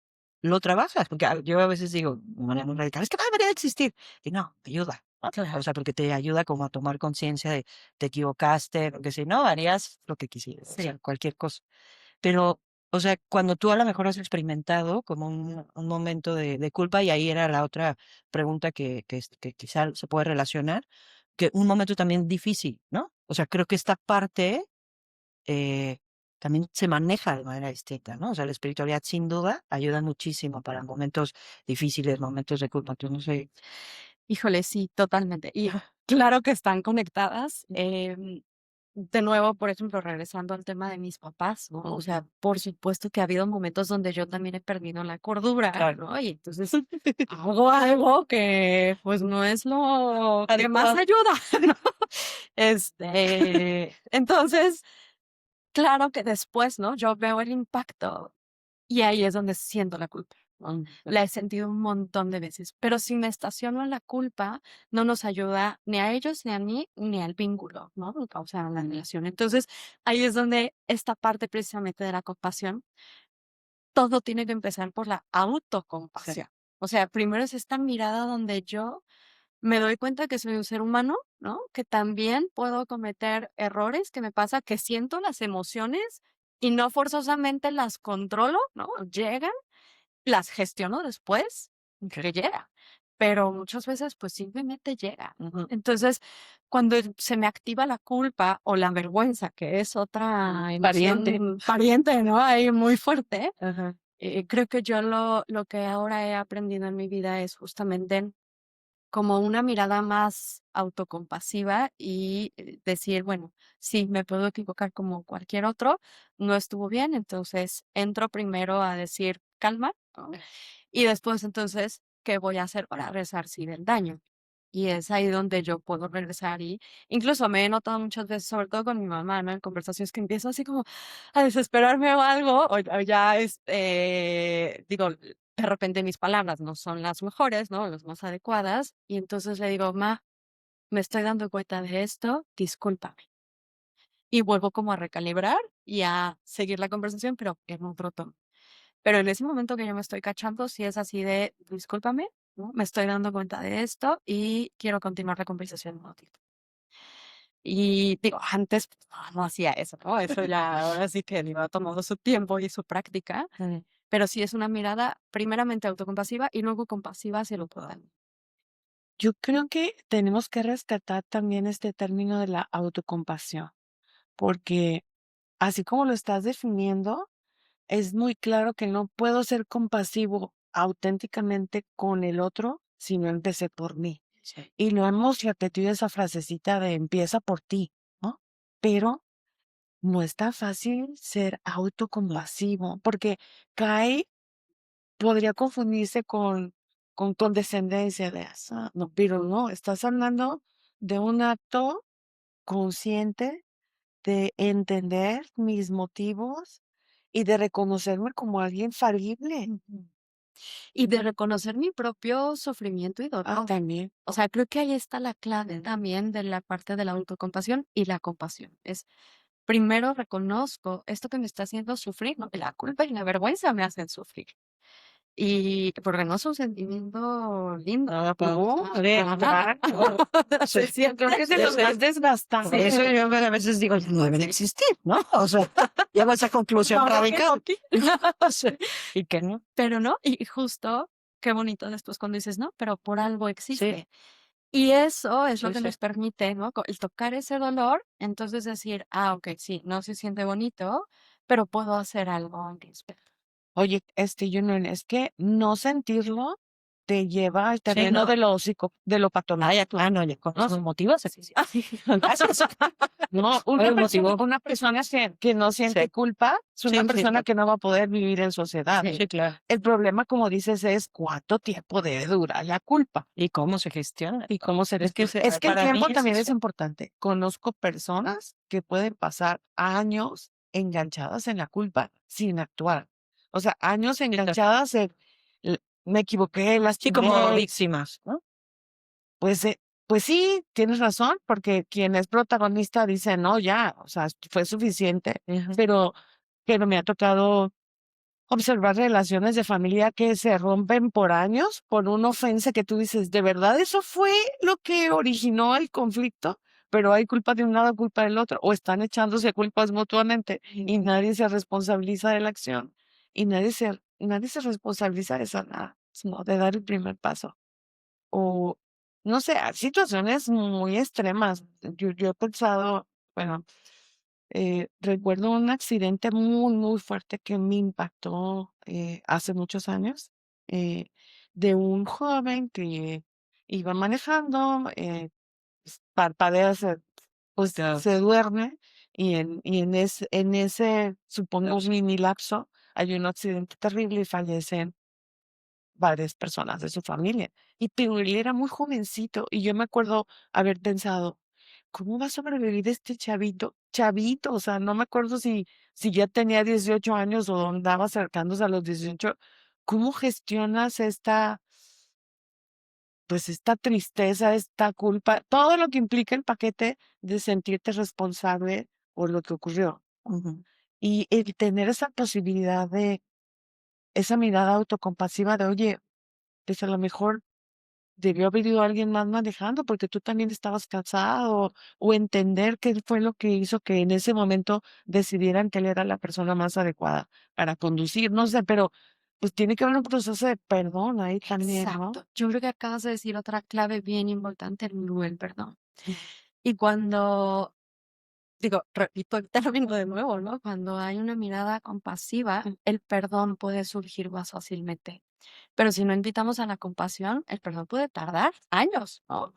lo trabajas? Porque yo a veces digo de manera muy radical, es que no debería existir. Y no, te ayuda. ¿No? O sea, porque te ayuda como a tomar conciencia de te equivocaste, porque si no, harías lo que quisieras, o Sí. sea, cualquier cosa. Pero, o sea, cuando tú a lo mejor has experimentado como un momento de culpa, y ahí era la otra pregunta que quizá se puede relacionar, que un momento también difícil, ¿no? O sea, creo que esta parte eh, también se maneja de manera distinta, ¿no? O sea, la espiritualidad sin duda ayuda muchísimo para momentos difíciles, momentos de culpa. Entonces, no sé. Híjole, sí, totalmente. Y claro que están conectadas. De nuevo, por ejemplo, regresando al tema de mis papás, ¿no? O sea, por supuesto que ha habido momentos donde yo también he perdido la cordura, Claro. ¿no? Y entonces hago algo que pues no es lo que más Adecuado. ayuda, ¿no? Entonces, claro que después, ¿no? Yo veo el impacto y ahí es donde siento la culpa, ¿no? La he sentido un montón de veces, pero si me estaciono en la culpa, no nos ayuda ni a ellos, ni a mí, ni al vínculo, ¿no? O sea, a la relación. Entonces, ahí es donde esta parte precisamente de la compasión, todo tiene que empezar por la Sí. autocompasión. O sea, primero es esta mirada donde yo me doy cuenta que soy un ser humano, ¿no? Que también puedo cometer errores, que me pasa que siento las emociones y no forzosamente las controlo, ¿no? Llegan, las gestiono después que llega, pero muchas veces pues simplemente llega. Ujú. Entonces, cuando se me activa la culpa o la vergüenza, que es otra Pariente. emoción pariente, ¿no? Ahí muy fuerte, Ajá. creo que yo lo que ahora he aprendido en mi vida es justamente como una mirada más autocompasiva y decir, bueno, sí, me puedo equivocar como cualquier otro, no estuvo bien, entonces entro primero a decir calma, ¿no? Y después entonces, ¿qué voy a hacer para resarcir el daño? Y es ahí donde yo puedo regresar y incluso me he notado muchas veces, sobre todo con mi mamá, ¿no? En conversaciones que empiezo así como a desesperarme o algo, o ya digo, de repente mis palabras no son las mejores, ¿no? Las más adecuadas. Y entonces le digo, ma, me estoy dando cuenta de esto, discúlpame. y vuelvo como a recalibrar y a seguir la conversación, pero en otro tono. Pero en ese momento que yo me estoy cachando, sí es así de, discúlpame, ¿no? Me estoy dando cuenta de esto y quiero continuar la conversación un ratito. Y digo, antes pues, no hacía eso, ¿no? Eso ya ahora sí que le ha tomado su tiempo y su práctica, pero sí es una mirada primeramente autocompasiva y luego compasiva hacia el otro. Yo creo que tenemos que rescatar también este término de la autocompasión, porque así como lo estás definiendo, es muy claro que no puedo ser compasivo auténticamente con el otro si no empecé por mí. Sí. Y lo hemos repetido esa frasecita de empieza por ti, ¿no? Pero no está fácil ser autocompasivo porque cae, podría confundirse con condescendencia de esa, no, pero no, estás hablando de un acto consciente de entender mis motivos y de reconocerme como alguien falible. Ujú. Y de reconocer mi propio sufrimiento y dolor. También. O sea, creo que ahí está la clave también de la parte de la autocompasión y la compasión. Es primero reconozco esto que me está haciendo sufrir, ¿no? La culpa y la vergüenza me hacen sufrir. Y porque no es un sentimiento lindo. No, Para nada. Sí. Sí, creo que es de los más Por desgastantes. eso yo a veces digo, no deben existir, ¿no? O sea, llego a esa conclusión Ahora que radical. aquí. Sí. Y que no. Pero no, y justo, qué bonito después cuando dices, no, pero por algo Sí, existe. Y eso es lo sí, que sí. nos permite, ¿no? El tocar ese dolor, entonces decir, ok, sí, no se siente bonito, pero puedo hacer algo al respecto. Oye, Julián, es que no sentirlo te lleva al Sí, terreno no. de lo patológico. Ya, claro, ya con los motivos especiales. Gracias. No, Oye, motivo. una persona que no siente Sí. culpa es una Sí, sí, persona claro. que no va a poder vivir en sociedad. Sí. Sí, claro. El problema, como dices, es cuánto tiempo debe durar la culpa ¿Y cómo se gestiona? y cómo se Es que es que el para mí tiempo es también es eso. importante. Conozco personas que pueden pasar años enganchadas en la culpa sin actuar. O sea, años Sí, claro. enganchadas en me equivoqué, Sí, como lastimé. víctimas, ¿no? Pues, pues sí, tienes razón, porque quien es protagonista dice, no, ya, o sea, fue suficiente, Ujú. pero, pero me ha tocado observar relaciones de familia que se rompen por años por una ofensa que tú dices, ¿de verdad eso fue lo que originó el conflicto? Pero hay culpa de un lado, culpa del otro, o están echándose culpas mutuamente y nadie se responsabiliza de la acción y nadie se responsabiliza de esa nada, sino de dar el primer paso. O, no sé, hay situaciones muy extremas. Yo he pensado, bueno, recuerdo un accidente muy fuerte que me impactó hace muchos años, de un joven que iba manejando, parpadea, pues Ya. se duerme en ese, supongo, mini lapso, hay un accidente terrible y fallecen varias personas de su familia. Y pero él era muy jovencito y yo me acuerdo haber pensado, ¿cómo va a sobrevivir este chavito? Chavito, o sea, no me acuerdo si ya tenía 18 años o andaba acercándose a los 18. ¿Cómo gestionas pues esta tristeza, esta culpa, todo lo que implica el paquete de sentirte responsable por lo que ocurrió? Ujú. Y el tener esa posibilidad de, esa mirada autocompasiva de, oye, pues a lo mejor debió haber ido alguien más manejando porque tú también estabas cansado o entender qué fue lo que hizo que en ese momento decidieran que él era la persona más adecuada para conducir, no sé, pero pues tiene que haber un proceso de perdón ahí también, ¿no? Exacto. Yo creo que acabas de decir otra clave bien importante, Lulu, el perdón. Y cuando, digo, repito el término de nuevo, ¿no? Cuando hay una mirada compasiva, el perdón puede surgir más fácilmente. Pero si no invitamos a la compasión, el perdón puede tardar años, ¿no?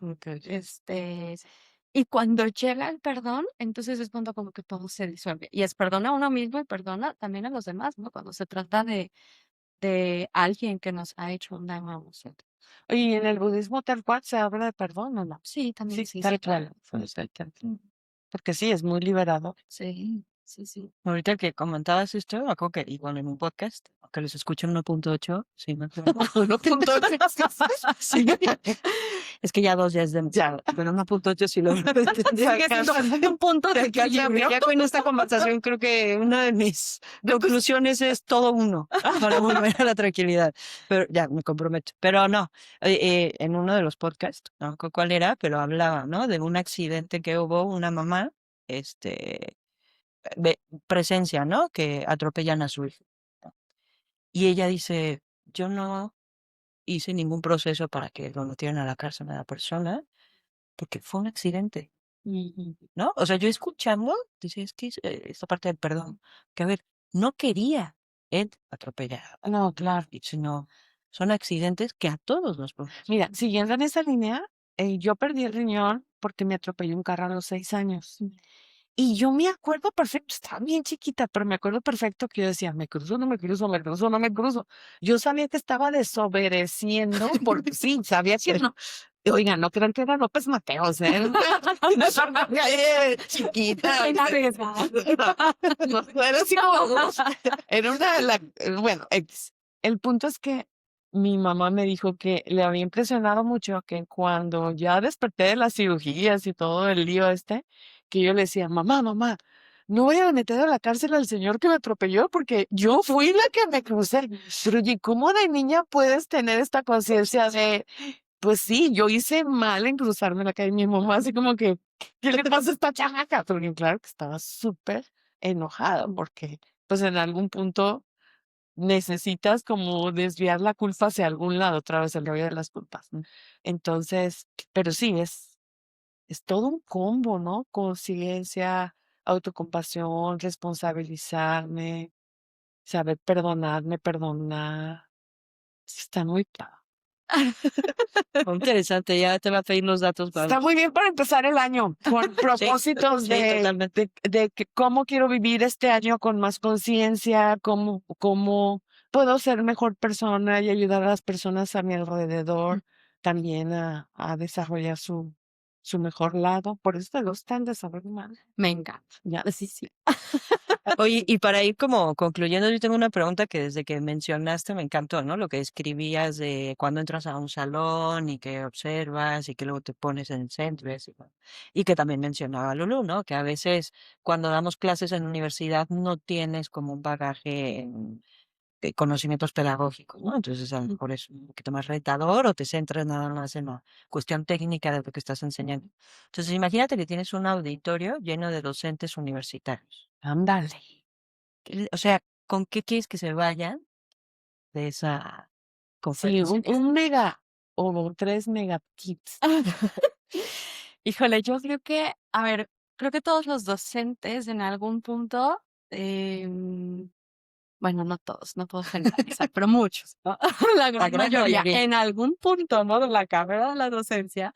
Y cuando llega el perdón, entonces es cuando como que todo se disuelve. Y es perdona a uno mismo y perdona también a los demás, ¿no? Cuando se trata de alguien que nos ha hecho un daño a nosotros. Y en el budismo tal cual se habla de perdón, ¿no? Sí, también Sí, sí, tal sí, cual. claro. Porque sí, es muy liberador. Sí. Sí, sí. Ahorita que comentabas esto, me acuerdo que igual en un podcast, que los escucho en 1.8, sí, me acuerdo. 1.8. Sí. Es que ya 2 ya es demasiado, pero 1.8 sí lo Sigue siendo un punto de equilibrio. ya con esta conversación creo que una de mis conclusiones es todo uno para volver a la tranquilidad. Pero ya me comprometo. Pero no, en uno de los podcasts, no me acuerdo cuál era, pero hablaba, ¿no? De un accidente que hubo una mamá, este, de presencia, ¿no? Que atropellan a su hijo, ¿no? Y ella dice, yo no hice ningún proceso para que lo metieran a la cárcel a la persona, porque fue un accidente. ¿No? O sea, yo escuchando, decía, es que esta parte del perdón, que a ver, no quería él atropellar, No, claro. sino son accidentes que a todos nos pasan. Mira, siguiendo en esa línea, yo perdí el riñón porque me atropelló un carro a los 6 años. Y yo me acuerdo perfecto, estaba bien chiquita, pero me acuerdo perfecto que yo decía, me cruzo, no me cruzo, me cruzo, no me cruzo. Yo sabía que estaba desobedeciendo porque sí, sabía que no. Oiga, no crean que era López Mateos, ¿eh? Chiquita. No, era así como, era una de las, bueno, el punto es que mi mamá me dijo que le había impresionado mucho que cuando ya desperté de las cirugías y todo el lío que yo le decía, mamá, mamá, no voy a meter a la cárcel al señor que me atropelló porque yo fui la que me crucé. Pero ¿y cómo de niña puedes tener esta conciencia de, pues sí, yo hice mal en cruzarme la calle? Mi mamá así como que, ¿qué le pasa a esta chamaca? Porque claro que estaba súper enojada porque pues en algún punto necesitas como desviar la culpa hacia algún lado, otra vez el rollo de las culpas. Entonces, pero sí, es todo un combo, ¿no? Conciencia, autocompasión, responsabilizarme, saber perdonarme, perdonar. Sí, está muy, Muy interesante, ya te va a pedir los datos para está muy bien para empezar el año, con propósitos sí, totalmente. de que cómo quiero vivir este año con más conciencia, cómo puedo ser mejor persona y ayudar a las personas a mi alrededor también a desarrollar su mejor lado. Por eso te gustan desarrollo humano. Me encanta. Ya. Sí, sí. Oye, y para ir como concluyendo, yo tengo una pregunta que desde que mencionaste me encantó, ¿no? Lo que escribías de cuando entras a un salón y que observas y que luego te pones en el centro y así, ¿no? Y que también mencionaba Lulú, ¿no? Que a veces cuando damos clases en universidad no tienes como un bagaje de conocimientos pedagógicos, ¿no? Entonces a lo mejor es un poquito más retador o te centras nada más en la cuestión técnica de lo que estás enseñando. Entonces imagínate que tienes un auditorio lleno de docentes universitarios. Ándale. O sea, ¿con qué quieres que se vayan de esa Sí, conferencia? un mega o 3 megakits. Híjole, yo creo que, a ver, creo que todos los docentes en algún punto, bueno, no todos, no puedo generalizar, pero muchos, ¿no? La gran gran mayoría, mayoría. en algún punto, ¿no? De la carrera de la docencia,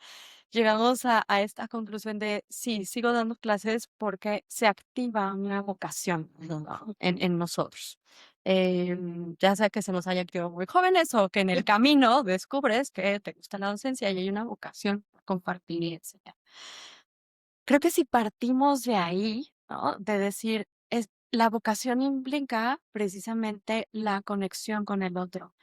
llegamos a esta conclusión de, sí, sigo dando clases porque se activa una vocación, ¿no? En nosotros. Ya sea que se nos haya criado muy jóvenes o que en el camino descubres que te gusta la docencia y hay una vocación por compartir y enseñar. Creo que si partimos de ahí, ¿no? De decir, la vocación implica precisamente la conexión con el otro.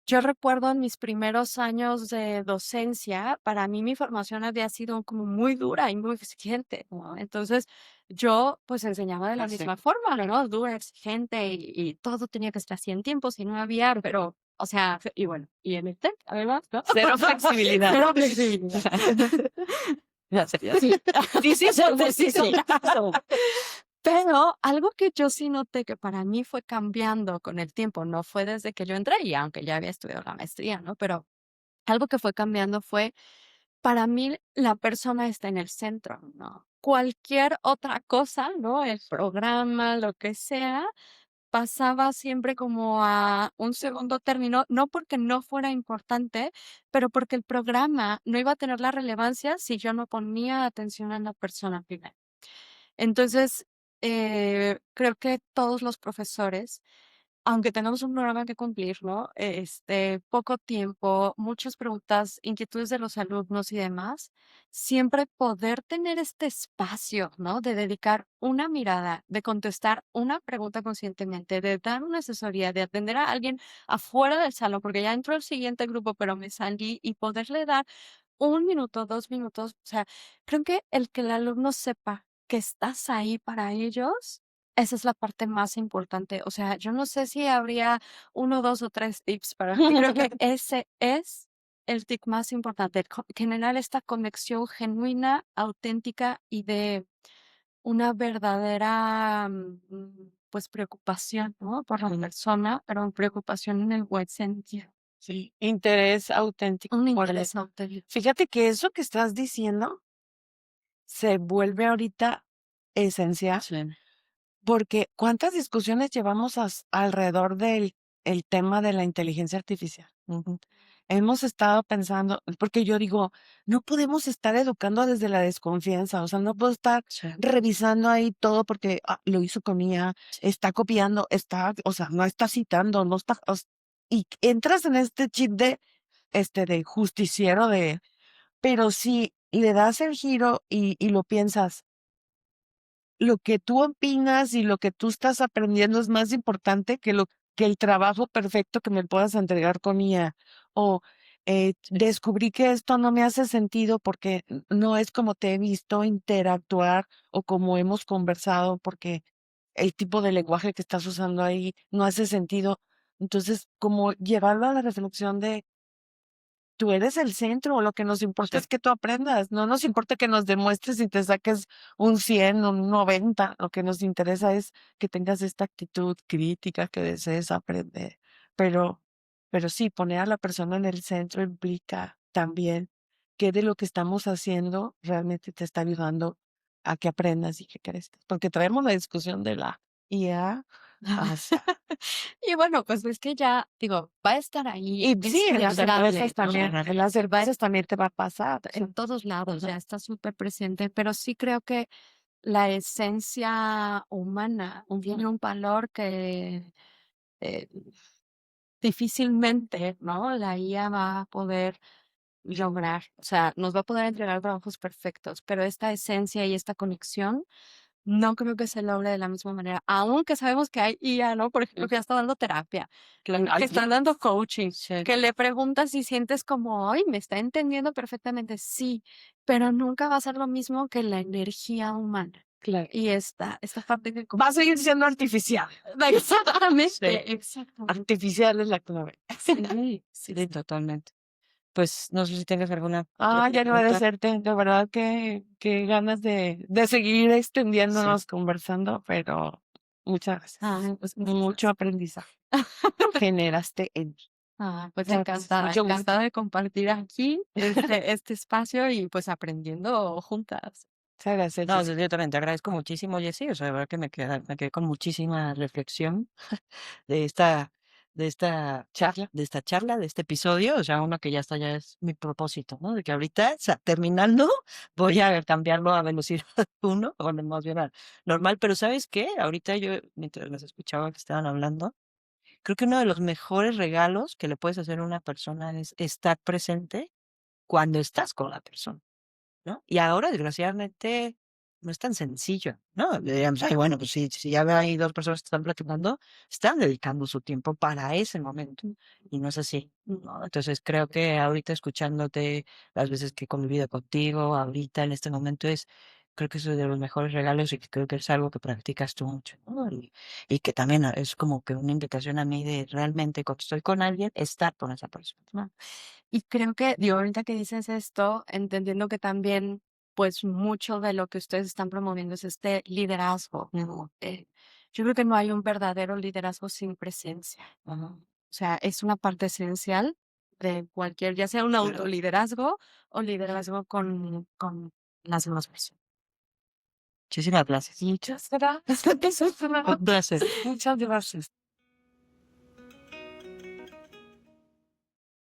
Yo recuerdo en mis primeros años de docencia, para mí mi formación había sido como muy dura y muy exigente, ¿no? Entonces, yo pues enseñaba de la Sí. misma forma, ¿no? Dura, exigente y todo tenía que estar así en tiempo, si no había, pero, o sea, y bueno, y en el TEC, además, ¿no? Cero flexibilidad. Cero flexibilidad. Ya sería así. Sí, sí, sí, sí. Pero algo que yo sí noté que para mí fue cambiando con el tiempo, no fue desde que yo entré, y aunque ya había estudiado la maestría, ¿no? Pero algo que fue cambiando fue, para mí la persona está en el centro, ¿no? Cualquier otra cosa, ¿no? El programa, lo que sea, pasaba siempre como a un segundo término, no porque no fuera importante, pero porque el programa no iba a tener la relevancia si yo no ponía atención a la persona primero. Entonces, creo que todos los profesores aunque tenemos un programa que cumplir, ¿no? Poco tiempo, muchas preguntas, inquietudes de los alumnos y demás, siempre poder tener este espacio, ¿no? De dedicar una mirada, de contestar una pregunta conscientemente, de dar una asesoría, de atender a alguien afuera del salón, porque ya entró el siguiente grupo, pero me salí y poderle dar 1 minuto, 2 minutos. O sea, creo que el que el alumno sepa que estás ahí para ellos, esa es la parte más importante. O sea, yo no sé si habría 1, 2 o 3 tips para ti. Creo que ese es el tip más importante, generar esta conexión genuina, auténtica y de una verdadera, pues, preocupación, ¿no? Por la persona, pero preocupación en el buen sentido. Sí, interés auténtico Un por interés auténtico. fíjate que eso que estás diciendo se vuelve ahorita esencial, Sí. porque ¿cuántas discusiones llevamos alrededor del el tema de la inteligencia artificial? Ujú. Hemos estado pensando, porque yo digo, no podemos estar educando desde la desconfianza, o sea, no puedo estar Sí. revisando ahí todo porque lo hizo con IA, está copiando, o sea, no está citando, no está, y entras en este chip de justiciero pero si le das el giro y lo piensas, lo que tú opinas y lo que tú estás aprendiendo es más importante que el trabajo perfecto que me puedas entregar con IA. O descubrí que esto no me hace sentido porque no es como te he visto interactuar o como hemos conversado, porque el tipo de lenguaje que estás usando ahí no hace sentido. Entonces, como llevarlo a la reflexión de tú eres el centro, lo que nos importa es que tú aprendas, no nos importa que nos demuestres y te saques un 100 o un 90, lo que nos interesa es que tengas esta actitud crítica, que desees aprender. Pero, pero sí, poner a la persona en el centro implica también que de lo que estamos haciendo realmente te está ayudando a que aprendas y que crezcas. Porque traemos la discusión de la IA hacia... Y bueno, pues es que ya, digo, va a estar ahí, Y es sí, en las inevitable, empresas ¿no? también, en las empresas también te va a pasar. En todos lados, ya está súper presente, pero sí creo que la esencia humana tiene un valor que eh, difícilmente, ¿no? La IA va a poder lograr. O sea, nos va a poder entregar trabajos perfectos, pero esta esencia y esta conexión no creo que se logre de la misma manera, aunque sabemos que hay IA, ¿no? Por ejemplo, que ya está dando terapia, Claro. que están dando coaching, Sí. que le preguntas y sientes como, ay, me está entendiendo perfectamente. Sí, pero nunca va a ser lo mismo que la energía humana. Claro. Y esta parte que... Va a seguir siendo artificial. Exactamente, exactamente. Artificial es la clave. Sí, sí, Sí, totalmente. Pues no sé si tengas alguna otra Ya no va a pregunta. hacerte, de verdad que ganas de seguir Sí. extendiéndonos conversando, pero muchas gracias. Ay, pues muchas Mucho gracias. aprendizaje generaste en mí. Pues Muchas gracias. encantada, Mucho gusto. encantada de compartir aquí este espacio y pues aprendiendo juntas. Muchas gracias, No, Jessica. yo también te agradezco muchísimo, Jessy. O sea, de verdad que me quedé con muchísima reflexión de esta, de esta Charla. de esta charla, de este episodio. O sea, uno que ya está, ya es mi propósito, ¿no? De que ahorita, o sea, terminando, voy a cambiarlo a velocidad uno, o bueno, más bien a normal. Pero ¿sabes qué? Ahorita yo, mientras las escuchaba que estaban hablando, creo que uno de los mejores regalos que le puedes hacer a una persona es estar presente cuando estás con la persona. ¿No? Y ahora, desgraciadamente, no es tan sencillo, ¿no? Diríamos: "Ay, bueno, pues si ya hay 2 personas que están platicando, están dedicando su tiempo para ese momento", y no es así, ¿no? Entonces, creo que ahorita escuchándote, las veces que he convivido contigo, ahorita en este momento creo que es de los mejores regalos y que creo que es algo que practicas tú mucho, ¿no? Y que también es como que una invitación a mí de realmente cuando estoy con alguien, estar con esa persona, ¿no? Y creo que, digo, ahorita que dices esto, entendiendo que también, pues mucho de lo que ustedes están promoviendo es este liderazgo, ¿no? Yo creo que no hay un verdadero liderazgo sin presencia. Ajá. O sea, es una parte esencial de cualquier, ya sea un Claro. autoliderazgo o liderazgo con las demás personas. Muchísimas gracias. Muchas gracias. Un placer. Muchas gracias.